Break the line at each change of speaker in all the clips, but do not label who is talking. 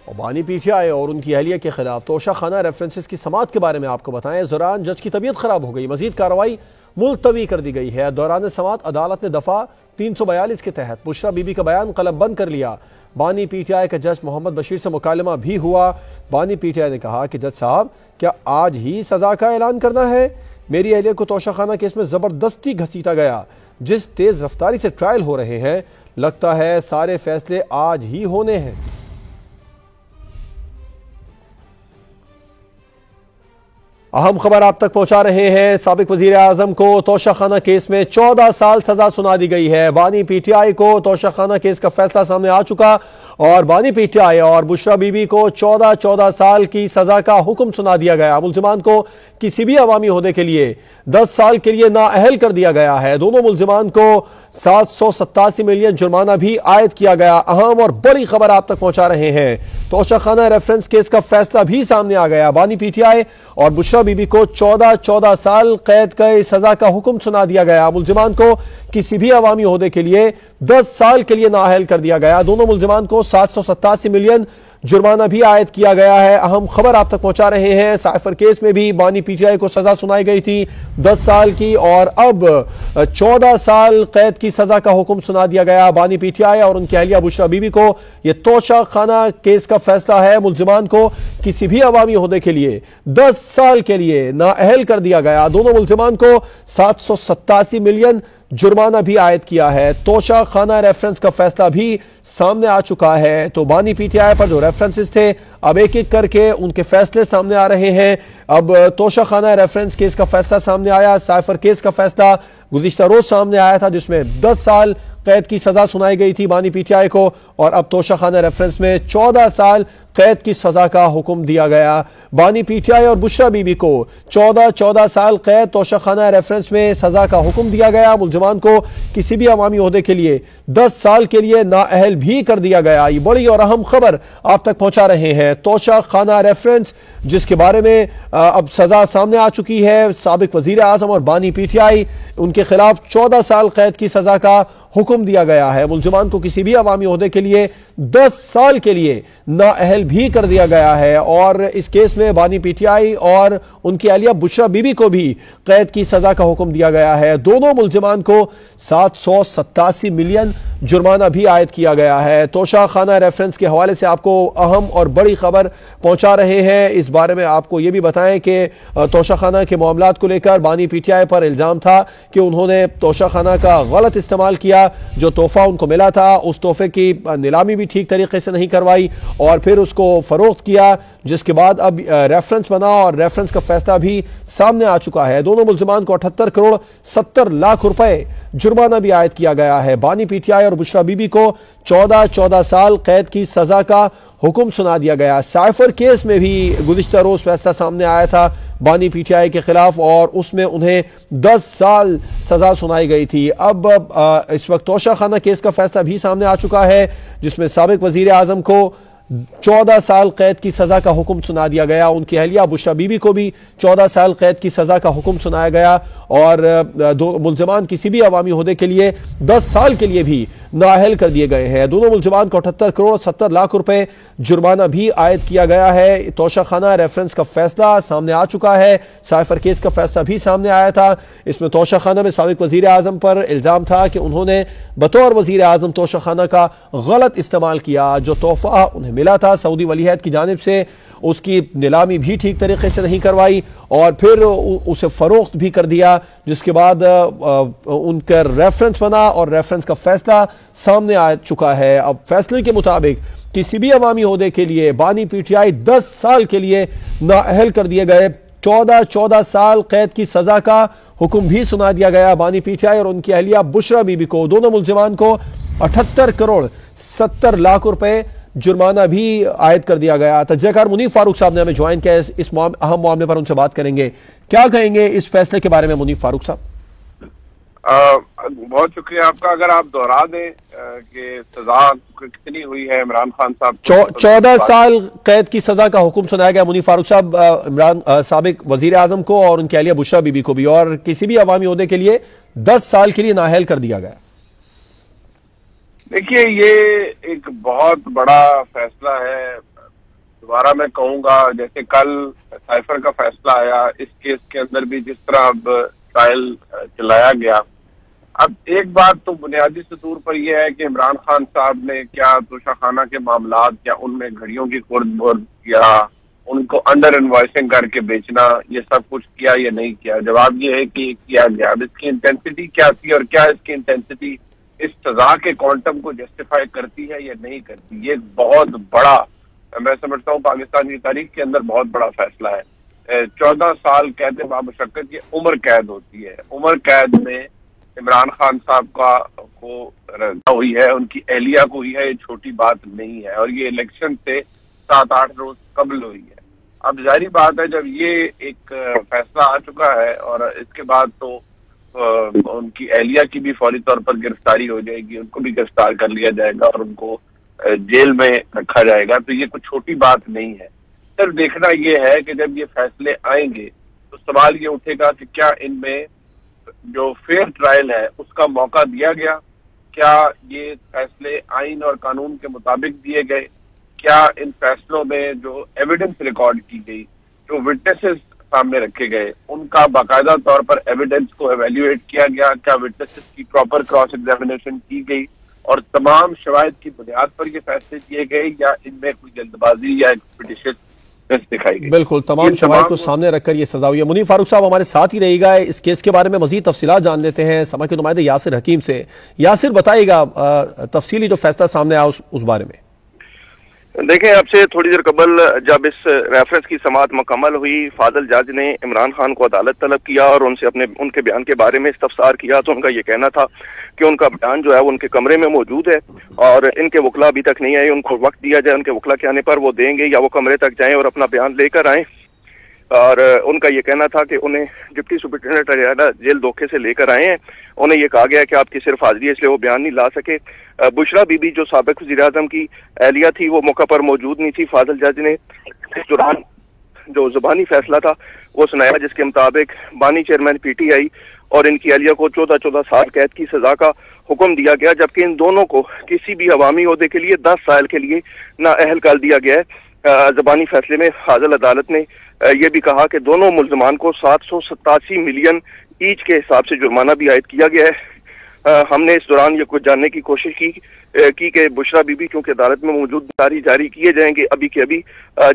और बानी पीटीआई और उनकी अहलिया के खिलाफ तोशाखाना रेफरेंसेस की समाअत के बारे में आपको बताएं। इस दौरान जज की तबीयत खराब हो गई, मजीद कार्रवाई मुलतवी कर दी गई है। दौरान समाअत अदालत ने दफा 342 के तहत बुशरा बीबी का बयान कलम बंद कर लिया। बानी पीटीआई के जज मोहम्मद बशीर से मुकालमा भी हुआ। बानी पीटीआई ने कहा कि जज साहब, क्या आज ही सजा का ऐलान करना है? मेरी अहलिया को तोशाखाना केस में जबरदस्ती घसीटा गया। जिस तेज रफ्तारी से ट्रायल हो रहे हैं, लगता है सारे फैसले आज ही होने हैं। अहम खबर आप तक पहुंचा रहे हैं। साबिक वजीर आजम को तोशाखाना केस में 14 साल सजा सुना दी गई है। बानी पीटीआई को तोशाखाना केस का फैसला सामने आ चुका और बानी पीटीआई और बुशरा बीबी को 14 साल की सजा का हुक्म सुना दिया गया। मुल्जिमान को किसी भी अवामी ओहदे के लिए 10 साल के लिए नाअहल कर दिया गया है। दोनों मुल्जिमान को 787 मिलियन जुर्माना भी आयद किया गया। अहम और बड़ी खबर आप तक पहुंचा रहे हैं। तोशाखाना रेफरेंस केस का फैसला भी सामने आ गया। बानी पीटीआई और बुशरा बीबी को 14 साल कैद की सजा का हुक्म सुना दिया गया। मुल्जिमान को किसी भी अवामी ओहदे के लिए 10 साल के लिए नाअहल कर दिया गया। दोनों मुल्जिमान को 787 मिलियन जुर्माना भी आयद किया गया है। अहम खबर आप तक पहुंचा रहे हैं। साइफर केस में भी बानी पीटीआई को सजा सुनाई गई थी 10 साल की और अब 14 साल कैद की सजा का हुक्म सुना दिया गया। बानी पीटीआई और उनकी अहलिया बुशरा बीबी को यह तोशाखाना केस का फैसला है। मुल्जिमान को किसी भी अवामी ओहदे के लिए 10 साल के लिए नाअहल कर दिया गया। दोनों मुल्जिमान को 787 मिलियन जुर्माना भी आयद किया है। तोशाखाना रेफरेंस का फैसला भी सामने आ चुका है। तो बानी पीटीआई पर जो रेफरेंसेस थे, अब एक एक करके उनके फैसले सामने आ रहे हैं। अब तोशाखाना रेफरेंस केस का फैसला सामने आया। साइफर केस का फैसला गुज़िश्ता रोज सामने आया था, जिसमें 10 साल कैद की सजा सुनाई गई थी बानी पीटीआई को और अब तोशाखाना रेफरेंस में 14 साल कैद की सजा का हुक्म दिया गया। बानी पीटीआई और बुशरा बीबी को 14 साल कैद तोशाखाना रेफरेंस में सजा का हुक्म दिया गया। मुल्जिमान को किसी भी अवामी ओहदे के लिए 10 साल के लिए नाअहल भी कर दिया गया। ये बड़ी और अहम खबर आप तक पहुंचा रहे हैं। तोशाखाना रेफरेंस जिसके बारे में अब सजा सामने आ चुकी है। साबिक वजीर आजम और बानी पीटीआई, उनके खिलाफ 14 साल कैद की सजा का हुक्म दिया गया है। मुल्जिमान को किसी भी अवामी ओहदे के लिए 10 साल के लिए नाअहल भी कर दिया गया है और इस केस में बानी पीटीआई और उनकी अहलिया बुशरा बीबी को भी कैद की सजा का हुक्म दिया गया है। दोनों मुल्जिमान को 787 मिलियन जुर्माना भी आयद किया गया है। तोशाखाना रेफरेंस के हवाले से आपको अहम और बड़ी खबर पहुंचा रहे हैं। इस बारे में आपको यह भी बताएं कि तोशाखाना के मामलात को लेकर बानी पीटीआई पर इल्जाम था कि उन्होंने तोशाखाना का गलत इस्तेमाल किया। जो तोहफा उनको मिला था, उस तोहफे की नीलामी भी ठीक तरीके से नहीं करवाई और फिर उसको फरोख्त किया, जिसके बाद अब रेफरेंस बना और रेफरेंस का फैसला भी सामने आ चुका है। दोनों मुल्जिमान को 78 करोड़ 70 लाख रुपए जुर्माना भी आयद किया गया है। बानी पीटीआई और बुशरा बीबी को 14 साल कैद की सजा का हुक्म सुना दिया गया। साइफर केस में भी गुज़िश्ता रोज फैसला सामने आया था बानी पीटीआई के खिलाफ और उसमें उन्हें 10 साल सजा सुनाई गई थी। अब इस वक्त तोशाखाना केस का फैसला भी सामने आ चुका है, जिसमें साबिक वजीर आजम को 14 साल कैद की सजा का हुक्म सुना दिया गया। उनकी अहलिया बुशरा बीबी को भी 14 साल कैद की सजा का हुक्म सुनाया गया और दो मुल्जिमान किसी भी अवामी ओहदे के लिए 10 साल के लिए भी नाअहल कर दिए गए हैं। दोनों मुल्जिमान को 78 करोड़ 70 लाख रुपए जुर्माना भी आयद किया गया है। तोशाखाना रेफरेंस का फैसला सामने आ चुका है। साइफर केस का फैसला भी सामने आया था। इसमें तोशाखाना में साबिक वजीर आजम पर इल्जाम था कि उन्होंने बतौर वजीर आजम तोशाखाना का गलत इस्तेमाल किया। जो तोहफा उन्हें मिला था सऊदी वलीअहद की जानिब से, उसकी नीलामी भी ठीक तरीके से नहीं करवाई और फिर उसे फरोख्त भी कर दिया, जिसके बाद उनका रेफरेंस बना और रेफरेंस का फैसला सामने आ चुका है। अब फैसले के मुताबिक किसी भी अवामी ओहदे के लिए बानी पीटीआई 10 साल के लिए नाअहल कर दिए गए। 14 साल कैद की सजा का हुक्म भी सुना दिया गया बानी पीटीआई और उनकी अहलिया बुशरा बीबी को। दोनों मुल्जिमान को 78 करोड़ 70 लाख रुपए जुर्माना भी आयद कर दिया गया। तज्ज़ियाकार मुनीफ फारूक साहब ने हमें ज्वाइन किया। इस अहम मामले पर उनसे बात करेंगे। क्या कहेंगे इस फैसले के बारे में मुनीफ फारूक साहब?
बहुत शुक्रिया आपका। अगर आप दोहरा दें कि सजा कितनी हुई है इमरान खान साहब?
14 साल कैद की सजा का हुक्म सुनाया गया मुनीफ फारूक साहब इमरान साबिक वजीर आजम को और उनके अहलिया बुशरा बीबी को भी, और किसी भी अवामी ओहदे के लिए 10 साल के लिए नाअहल कर दिया गया।
देखिए, ये एक बहुत बड़ा फैसला है दोबारा मैं कहूंगा, जैसे कल साइफर का फैसला आया, इस केस के अंदर भी जिस तरह अब ट्रायल चलाया गया, अब एक बात तो बुनियादी सतूर पर यह है कि इमरान खान साहब ने क्या तोशाखाना के मामलात, क्या उनमें घड़ियों की खुर्द-बुर्द या उनको अंडर इनवॉइसिंग करके बेचना, ये सब कुछ किया या नहीं किया? जवाब ये है कि किया गया। अब इसकी इंटेंसिटी क्या थी और क्या इसकी इंटेंसिटी इस सजा के क्वांटम को जस्टिफाई करती है या नहीं करती, ये बहुत बड़ा, मैं समझता हूँ पाकिस्तान की तारीख के अंदर बहुत बड़ा फैसला है। 14 साल कैद बामुशक्कत की उम्र कैद होती है। उम्र कैद में इमरान खान साहब को रजा हुई है, उनकी एहलिया को हुई है, ये छोटी बात नहीं है। और ये इलेक्शन से 7-8 रोज कबल हुई है। अब जाहिर बात है, जब ये एक फैसला आ चुका है और इसके बाद तो उनकी एहलिया की भी फौरी तौर पर गिरफ्तारी हो जाएगी, उनको भी गिरफ्तार कर लिया जाएगा और उनको जेल में रखा जाएगा, तो ये कुछ छोटी बात नहीं है। सिर्फ देखना ये है कि जब ये फैसले आएंगे तो सवाल ये उठेगा कि क्या इनमें जो फेयर ट्रायल है उसका मौका दिया गया, क्या ये फैसले आइन और कानून के मुताबिक दिए गए, क्या इन फैसलों में जो एविडेंस रिकॉर्ड की गई, जो विटनेसेस सामने रखे गए, उनका बाकायदा तौर पर एविडेंस को एवेल्युएट किया गया, क्या विटनेसेस की प्रॉपर क्रॉस एग्जामिनेशन की गई और तमाम शवाहिद की बुनियाद पर ये फैसले किए गए, या इनमें कोई जल्दबाजी या एक्सपेडिशस दिखाई गई?
बिल्कुल, तमाम शवाहिद को सामने रखकर ये सजा हुई है। मुनीर फारूक साहब हमारे साथ ही रहिएगा, इस केस के बारे में मजीद तफसीलात जान लेते हैं समा के नुमाइंदे यासिर हकीम से। यासिर, बताइएगा तफसीली जो फैसला सामने आया उस बारे में।
देखें, अब से थोड़ी देर कबल जब इस रेफरेंस की समाअत मुकम्मल हुई, फाजल जज ने इमरान खान को अदालत तलब किया और उनसे उनके बयान के बारे में इस्तफसार किया। तो उनका ये कहना था कि उनका बयान जो है वो उनके कमरे में मौजूद है और इनके वकला अभी तक नहीं आए, उनको वक्त दिया जाए, उनके वकला के आने पर वो देंगे या वो कमरे तक जाएं और अपना बयान लेकर आए। और उनका ये कहना था कि उन्हें डिप्टी सुपरिटेंडेंट हरियाणा जेल धोखे से लेकर आए हैं। उन्हें ये कहा गया कि आपकी सिर्फ हाजिरी है, इसलिए वो बयान नहीं ला सके। बुशरा बीबी जो साबिक वज़ीर-ए-आज़म की एहलिया थी वो मौका पर मौजूद नहीं थी। फाजल जज ने इस दौरान जो जुबानी फैसला था वो सुनाया, जिसके मुताबिक बानी चेयरमैन PTI और इनकी एहलिया को 14-14 साल कैद की सजा का हुक्म दिया गया, जबकि इन दोनों को किसी भी अवामी ओहदे के लिए 10 साल के लिए नाअहल कर दिया गया है। जुबानी फैसले में फाजल अदालत ने ये भी कहा कि दोनों मुल्जमान को 787 मिलियन ईच के हिसाब से जुर्माना भी आयद किया गया है। हमने इस दौरान ये कुछ जानने की कोशिश की कि बुशरा बीबी चूंकि अदालत में मौजूद जारी किए जाएंगे अभी के अभी,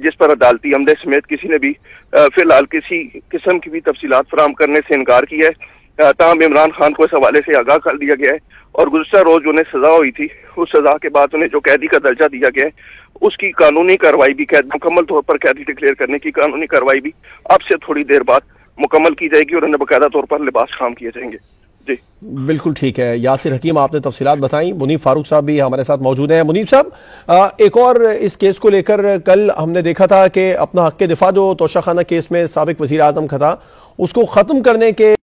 जिस पर अदालती अमले समेत किसी ने भी फिलहाल किसी किस्म की भी तफसीलात फराहम करने से इनकार किया है। ताहम इमरान खान को इस हवाले से आगाह कर दिया गया है और गुज़श्ता रोज उन्हें सजा हुई थी, उस सजा के बाद उन्हें जो कैदी का दर्जा दिया गया है उसकी कानूनी कार्रवाई भी, कैद मुकम्मल तौर पर कैदी डिक्लेयर करने की कानूनी कार्रवाई भी अब से थोड़ी देर बाद मुकम्मल की जाएगी और उन्हें बाकायदा तौर पर लिबास काम किए जाएंगे। जी
बिल्कुल ठीक है यासिर हकीम, आपने तफसीलात बताई। मुनीर फारूक साहब भी हमारे साथ मौजूद हैं। मुनीर साहब, एक और इस केस को लेकर कल हमने देखा था कि अपना हक दिफा जो तोशाखाना केस में साबिक वज़ीर-ए-आज़म का था उसको ख़त्म करने के